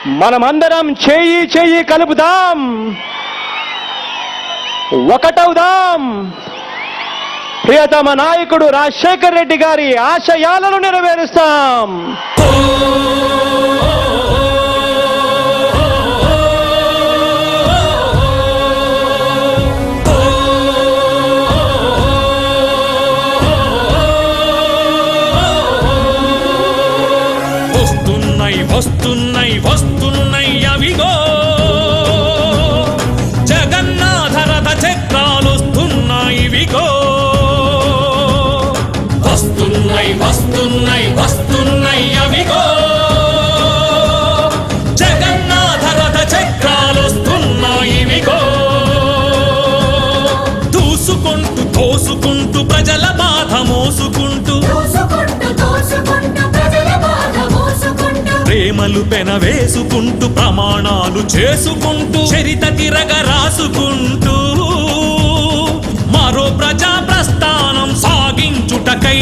మనమందరం చేయి చేయి కలుపుదాం, ఒకటవుదాం. ప్రియతమ నాయకుడు రాజశేఖర్ రెడ్డి గారి ఆశయాలను నెరవేరుస్తాం. వస్తున్నాయి వస్తున్నాయి అవిగో జగన్నాథ రథ చక్రాలు వస్తున్నాయి విగో. వస్తున్నాయి వస్తున్నాయి వస్తున్నాయి అవిగో జగన్నాథ రథ చక్రాలు వస్తున్నాయి విగో. దూసుకుంటూ తోసుకుంటూ ప్రజల బాధ మోసుకుంటూ ప్రేమలు పెనవేసుకుంటూ ప్రమాణాలు చేసుకుంటూ చరిత తిరగ రాసుకుంటూ మరో ప్రజా ప్రస్థానం సాగించుటకై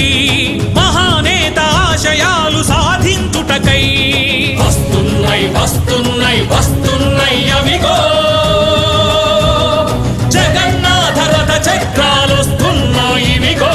మహానేత ఆశయాలు సాధించుటకై వస్తున్నాయి వస్తున్నాయి వస్తున్నాయి అవిగో జగన్నాథ రథ చక్రాలు వస్తున్నాయి విగో.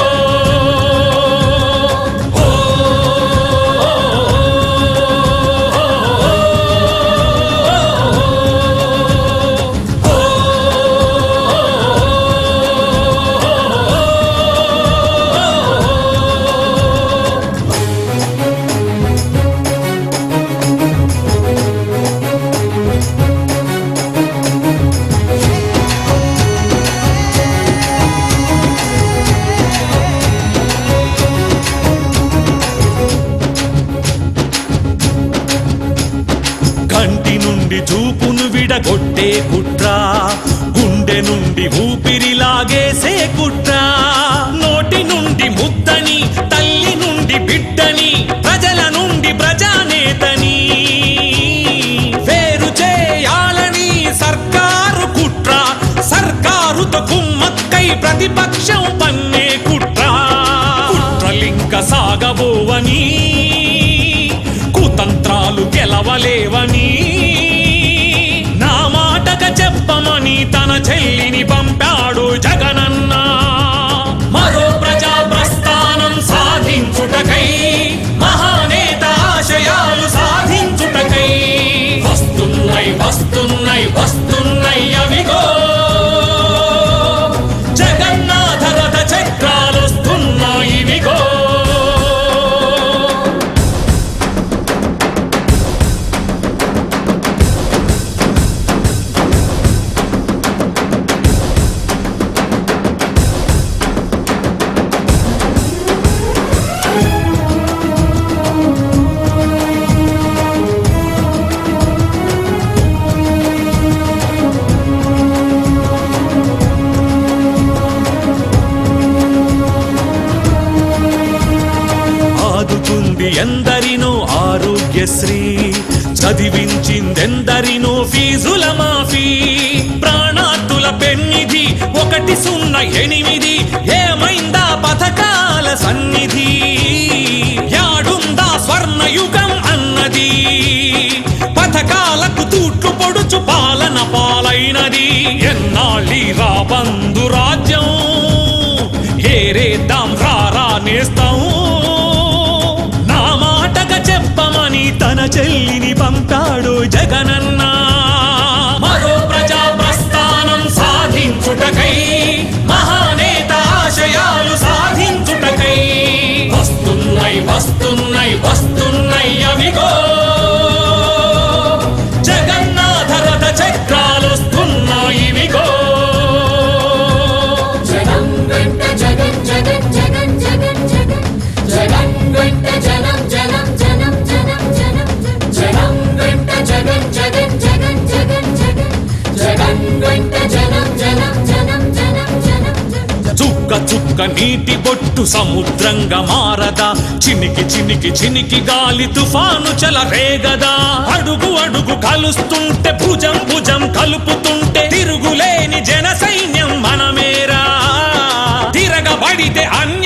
కంటి నుండి చూపును విడగొట్టే కుట్ర, గుండె నుండి ఊపిరి లాగేసే కుట్ర, నోటి నుండి ముద్దని తల్లి నుండి బిడ్డని ప్రజల నుండి ప్రజానేతని వేరు చేయాలని సర్కారు కుట్ర, సర్కారుతో కుమ్మక్కై ప్రతిపక్షం పన్నే కుట్ర. కుట్రలింక సాగబోవని కుతంత్రాలు గెలవలేవని నా మాటగా చెప్పమని తన చెల్లిని పంపాడు జగనన్న. మరో ప్రజా ప్రస్థానం సాధించుటకై మహానేత ఆశయాలు సాధించుటకై వస్తున్నాయి వస్తున్నాయి వస్తున్నాయి అవిగో జగన్నాథ రథ చక్రాలు వస్తున్నాయి విగో. ఎందరినో ఆరోగ్యశ్రీ, చదివించిందెందరినో ఫీజుల మాఫీ, ప్రాణాతుల పెన్నిధి 108 ఏమైందా పథకాల సన్నిధి, యాడుందా స్వర్ణయుగం అన్నది, పథకాలకు తూట్లు పొడుచు పాలన పాలైనది. ఎన్నాళ్ళీ రాబందు రాజ్యం ఏరేద్దాం రారా నేస్తాం, చెప్పమని తన చెల్లిని పంపాడు జగనన్న. మరో ప్రజా ప్రస్థానం సాధించుటకై మహానేత ఆశయాలు సాధించుటకై వస్తున్నాయి వస్తున్నాయి వస్తున్నాయి అవిగో జగన్నాథ రథ చక్రాలు వస్తున్నాయి విగో. జగన్ వెంట జగన్ జగన్ జగన్ జగన్ జగన్ జగన్ వెంట జనం జనం జనం జనం జనం జనం వెంట జగన్ జగన్ జగన్ జగన్ జగన్ జగన్ వెంట జనం జనం జనం జనం జనం. చుక్క చుక్క నీటి బొట్టు సముద్రంగా మారదా, చినికి చినికి చినికి గాలి తుఫాను చెలరేగదా, అడుగు అడుగు కలుస్తుంటే భుజం భుజం కలుపుతుంటే తిరుగులేని జన సైన్యం మనమేరా, తిరగబడితే అన్య